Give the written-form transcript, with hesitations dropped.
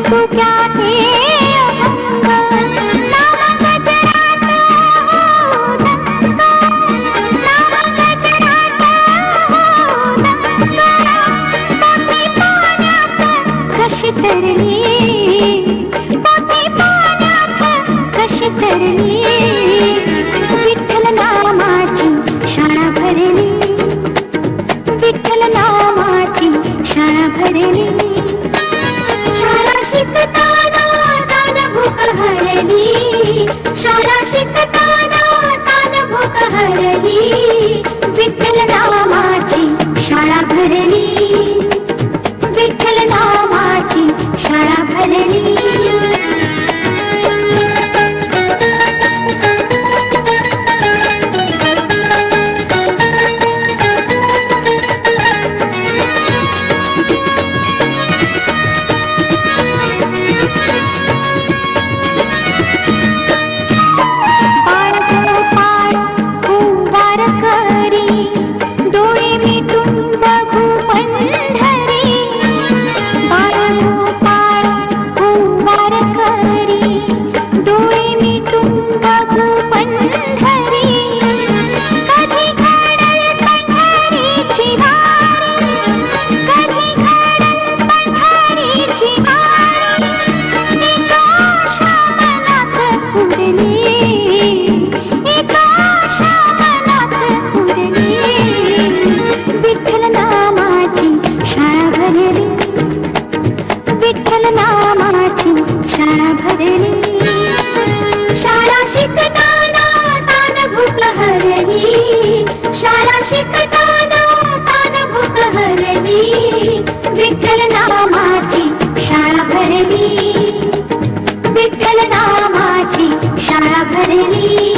तू क्या थे अभंग, नाम गजरात हो दंग, नाम गजरात हो दंग, पोती पाण्यात कशी तरली, पोती पाण्यात कशी तरली, विठ्ठल नामाची शाळा भरली, विठ्ठल नामाची शाळा भरली, शाळा शिकताना तान भूक हरली, शाळा शिकताना तान भूक हरली, विठ्ठल नामाची शाळा भरली, विठ्ठल नामाची शाळा भरली. विठ्ठल नामाची शाळा भरली, शाळा शिकताना तान भूक हरली, शाळा शिकताना तान भूक हरली, विठ्ठल नामाची शाळा भरली, विठ्ठल नामाची शाळा भरली.